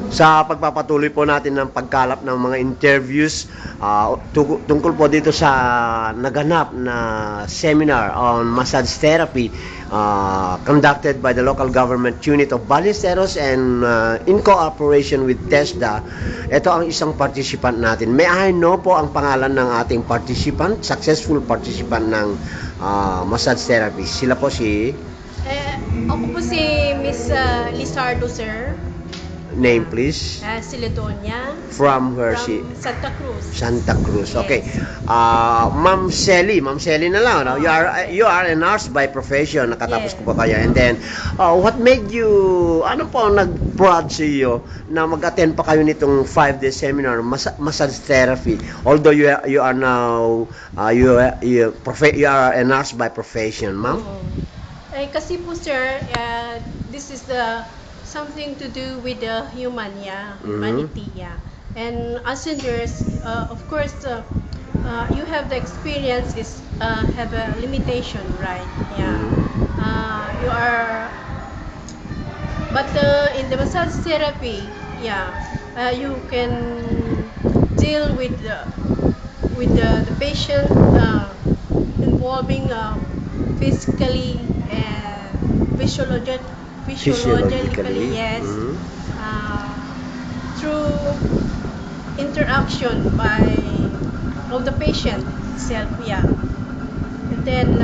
sa pagpapatuloy po natin ng pagkalap ng mga interviews tungkol po dito sa naganap na seminar on massage therapy conducted by the local government unit of Ballesteros and in cooperation with TESDA. Ito ang isang participant natin. May I know po ang pangalan ng ating participant, successful participant ng massage therapy? Sila po si... Ako po si Miss Lizardo, sir. Name please. Siledonia. From where she? Santa Cruz. Santa Cruz. Okay. Yes. Ma'am Sally na lang. No? You are a nurse by profession. Nakatapos Yes. ko pa kayo. And then what made you ano po ang nag-prod sa iyo na mag-attend pa kayo nitong 5-day seminar massage therapy? Although you are now you are a nurse by profession, ma'am. Kasi po, sir, this is something to do with the humanity, and as in nurse, of course, you have the experience is have a limitation, right? You are, but in the massage therapy, you can deal with the patient involving physically and physiologically, yes. Through interaction of the patient itself, and then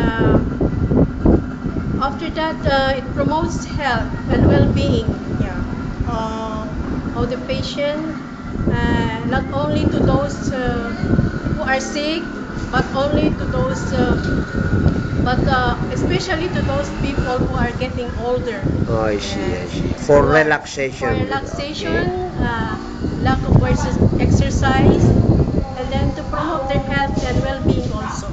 after that, it promotes health and well-being, of the patient, not only to those who are sick, but only to those especially to those people who are getting older. Oh, I see. For relaxation. For relaxation, lack of exercise, and then to promote their health and well-being also.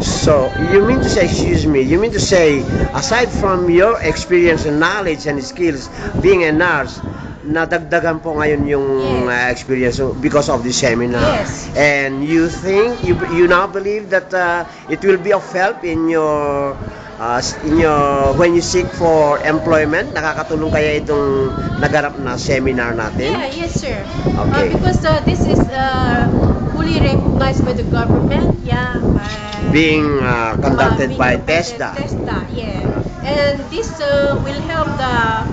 So, you mean to say, aside from your experience and knowledge and skills being a nurse, nadagdagan po ngayon yung experience because of the seminar. Yes. And you think, you now believe that it will be of help in your when you seek for employment? Nakakatulong kaya itong naganap na seminar natin? Yes, sir. Okay. Because this is fully recognized by the government, being conducted by TESDA. And this will help the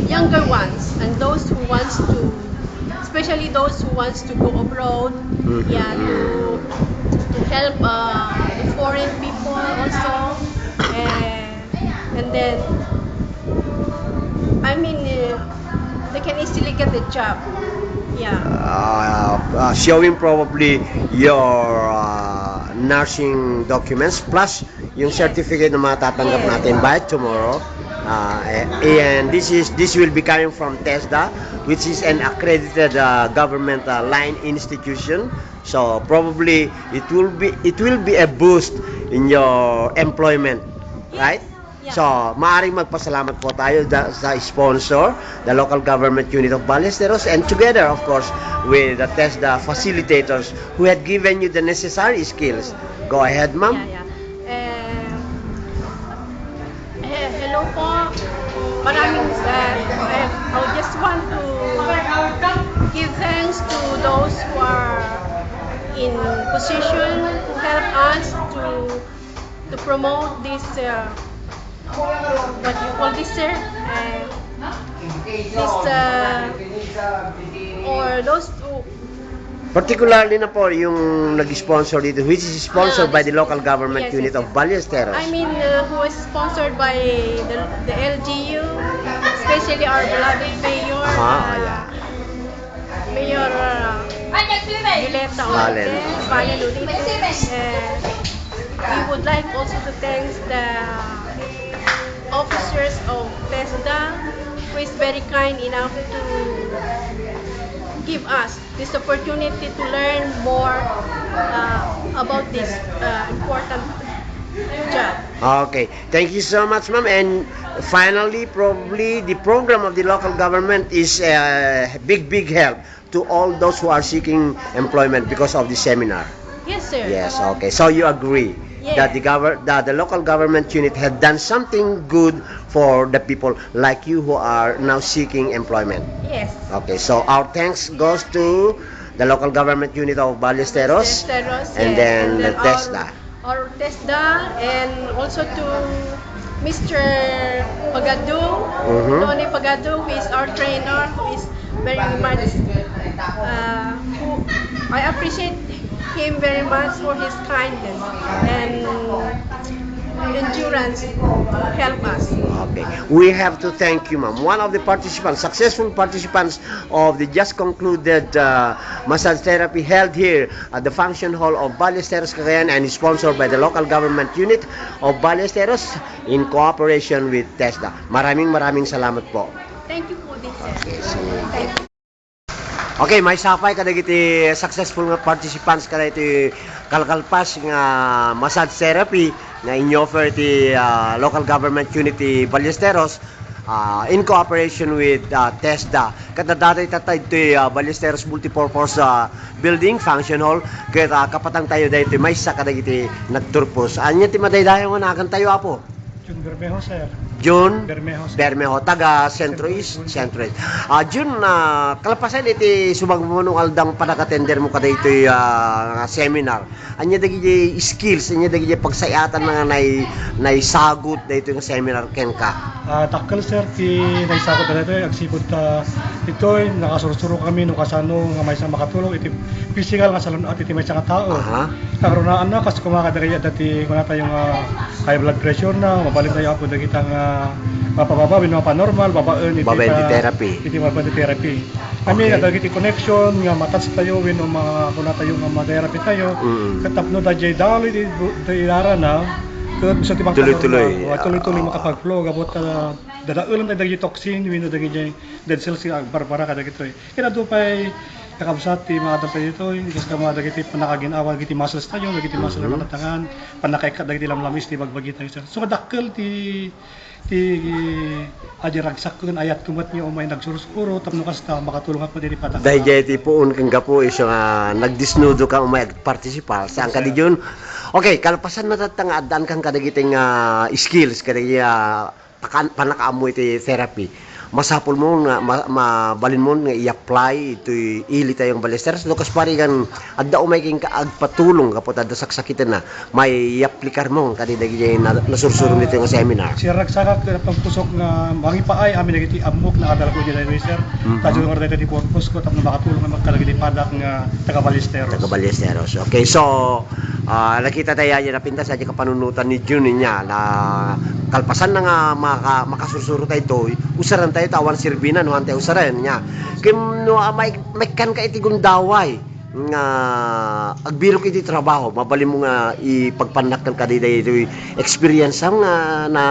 younger ones and those who wants to, especially those who wants to go abroad, to help the foreign people also, and then they can easily get a job. Showing probably your nursing documents plus yung certificate na matatanggap natin by tomorrow. And this will be coming from TESDA, which is an accredited government line institution. So probably it will be a boost in your employment, right? So, maaaring magpasalamat po tayo sa sponsor, the local government unit of Ballesteros, and together, of course, with the TESDA facilitators who had given you the necessary skills. Go ahead, ma'am. Hello po. Maraming I just want to give thanks to those who are in position to help us to promote this what you call this, sir? Or those who... Particularly na po yung nag-sponsor dito, which is sponsored by the local government unit of Ballesteros. Who is sponsored by the LGU, especially our beloved mayor, Mayor Violeta Valen Ulites. We would like also to thank the officers of TESDA, who is very kind enough to give us this opportunity to learn more about this important job. Okay, thank you so much, ma'am. And finally, probably the program of the local government is a big help to all those who are seeking employment because of the seminar. Yes, sir. Yes, okay. So you agree? Yes. that the local government unit had done something good for the people like you who are now seeking employment. Yes. Okay, so our thanks goes to the local government unit of Ballesteros, Ballesteros, and yes. then And then TESDA. Our TESDA, and also to Mr. Pagadu, Mhm. Tony Pagadu, who is our trainer, who is very much, who I appreciate him very much for his kindness and endurance to help us. Okay, we have to thank you, ma'am. One of the participants, successful participants of the just concluded massage therapy held here at the function hall of Ballesteros, Cagayan, and is sponsored by the local government unit of Ballesteros in cooperation with TESDA. Maraming salamat po. Thank you po din, sir. Okay, so Thank you. okay, may sapay kada iti successful nga participants kada iti kalkalpas nga massage therapy nga in-offer iti local government unit ti Ballesteros in cooperation with TESDA. Kada dati tatay iti Ballesteros Multipurpose Building Function Hall kaya kapatang tayo dahito may sa kada iti nagturpos. Anya ti madaydayo nga nakan tayo apo? Jun Bermejo, sir. June Bermejo, sir. Bermejo, taga Centro East, Centro East. June, kalapasan iti sumagmunong aldang panakatender mo kada ito seminar. Anya dagi skills, anya dagi pagsayatan nga naisagot da ito yung seminar ken ka. Takal, sir, ti naisakot na ito, agsipod ito, nakasurusuro kami nung kasano nga may isang makatulong, iti physical nga salon at iti may isang tao. Aha. Karoonaan na, kasi kumakadagaya dati kung nata yung high blood pressure na, mabalin tayo ako dagita nga mapababa, panormal, babaen, Babaen ti therapy. Iti mabaen ti therapy. Kami, Okay. dagiti connection, nga matats tayo, wino kung nata yung ma-therapy tayo, katapno da jay dalo, iti ilara na, sa tibang Tuloy-tuloy. tuloy-tuloy makapag-flow gabot dadaulan tayo dagi toxin wino dagi jay dead cells nga barbara kada gito kaya do pay kakabsat ti mga dapat dito kasi ka mga dagiti panakaginawa dagiti muscles tayo dagiti muscle na tangan panakaikat dagiti lamlamis ti bagbagi tayo so kadakkel ti aja ragsak kun ayat kumat niyo umay nagsurusuro tapno kasta makatulong ako diri patak Dahil jay ti puun kang gapo iso nga nagdisnudo ka umay participal saan ka di June? Okay, kalpasan na tatang adaan kang kadagiting skills kadagi panakaamoy iti therapy. Masapol mo nga mabalin mo nga i-apply ito ili tayong Ballesteros do kas pari kan adda umay king kaagpatulong kapot adda saksakitan na may i-applikar mo kadi dagi nasursuro nito yung seminar. si ragsakak pagpusok nga mangi paay amin dagiti amok na kadala ko diri sir kadyo nga dito di purpose ko tapno makatulong nga magkalagiti padak nga taga Ballesteros. Taga Ballesteros. Okay, so nakita tayo yan napinta sa kapanunutan ni June niya na kalpasan na nga makasursuro tayo ito usaran tayo tawan sirbina no ante usaran niya kim no may kan ka iti gundaway nga agbiro iti trabaho mabali mo nga ipagpanaktan ka dito experience nga na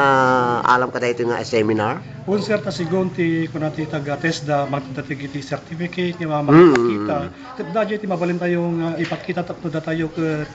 alam ka dito nga seminar. Un sir ta sigon ti kunati taga TESDA magdati iti certificate nga makita kadya ti mabalin tayo nga ipakita tapno da tayo kun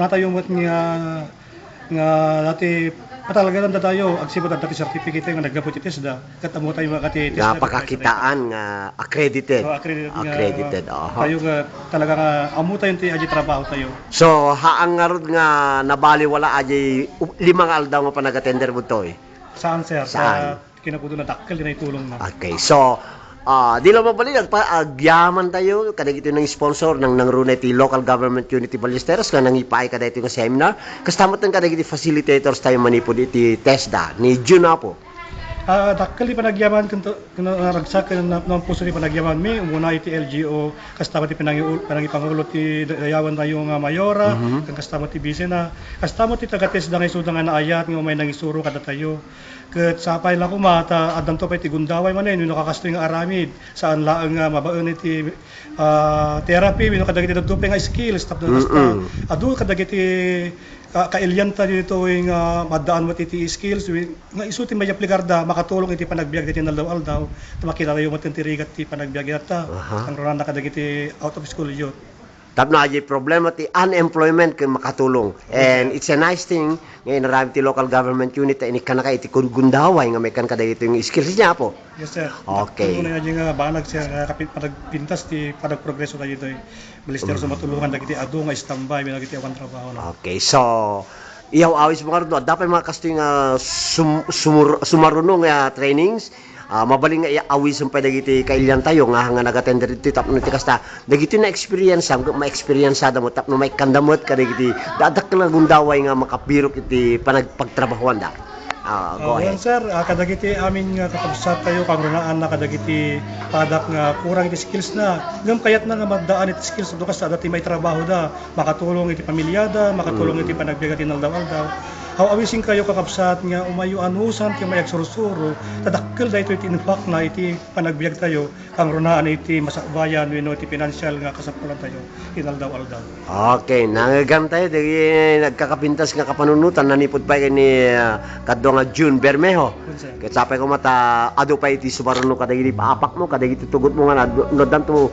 tayo mat nga dati patalagan da tayo agsipod dati certificate nga nagapot ti TESDA katamo tayo makati TESDA Napakakitaan nga accredited. So, accredited Accredited. tayo nga talaga nga amo tayo ti aji trabaho tayo. So haang nga rod nga nabaliwala aji limang aldaw nga panagatender mo to Saan sir? Saan? Sa kinapudo na dakkel na itulong na. Okay, so di lang mabali agyaman tayo kada ito ng sponsor ng Runay ti local government unity Ballesteros nga nangipaay kada ito ng seminar kastamot ng kada iti facilitators tayo manipod iti TESDA ni June po. Dakkel di panagyaman kung ragsak ng puso di panagyaman mi umuna iti LGO kastama ti panangipangulo ti dayawan tayo nga mayora kang kastama ti bisena kastama ti taga TESDA nga isuda nga naayat nga may nangisuro kada tayo ket sapay la ko mata addan to pay ti gundaway manen no nakakastoy nga aramid saan laeng nga mabaen iti therapy no kadagiti dagdupe nga skills tapno kasta adu kadagiti kailyan ta dito nga madaan mo iti skills nga isuti may aplikar da makatulong iti panagbiag diti naldaw-aldaw makita tayo matintirigat ti panagbiag data ang ronan kadagiti out of school youth. Tapno aji problema ti unemployment kung makatulong. And it's a nice thing ngayon narami ti local government unit ini kana ka iti gundaway nga may kan kada ito yung skills niya po. Yes sir. Okay. Kuno na nga banag siya kapit panagpintas ti panagprogreso tayo dito. Ballesteros matulungan dagiti adu nga standby binagiti awan trabaho na. Okay, so iyaw awis mga ron, dapat mga kasting sumarunong trainings, mabaling nga awis ang padagiti kailyan tayo nga nagatender dito tapno ti kasta dagiti na experience ma-experience da mo tapno may kandamot kadagiti dadak na gundaway nga makapirok iti panagpagtrabahoan da. Go Yan ahead. sir, kadagiti amin nga kakabsat tayo kangrunaan na kadagiti padak nga kurang iti skills na. Ngam kayat na nga maddaan iti skills do kas dati may trabaho da, makatulong iti pamilya da, makatulong iti panagbiag iti naldaw-aldaw. How awisin kayo kakabsat nga umayo anusan ti may agsuro-suro, tadakkel da ito iti infak na iti panagbiag tayo kangrunaan iti masakbayan wenno iti financial nga kasapulan tayo inaldaw-aldaw. Okay, nangagan tayo dagi nagkakapintas nga kapanunutan nanipod pa ni kadto nga June Bermejo. Ket sapay ko mata adu pa iti sumaruno kadagiti paapak mo kadagiti tugot mo nga nodan to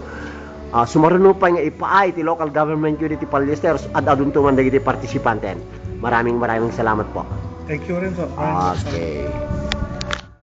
sumaruno pa nga ipaay iti local government unity Pallister at adun to man dagiti partisipanten. Maraming salamat po. Thank you rin po. Okay.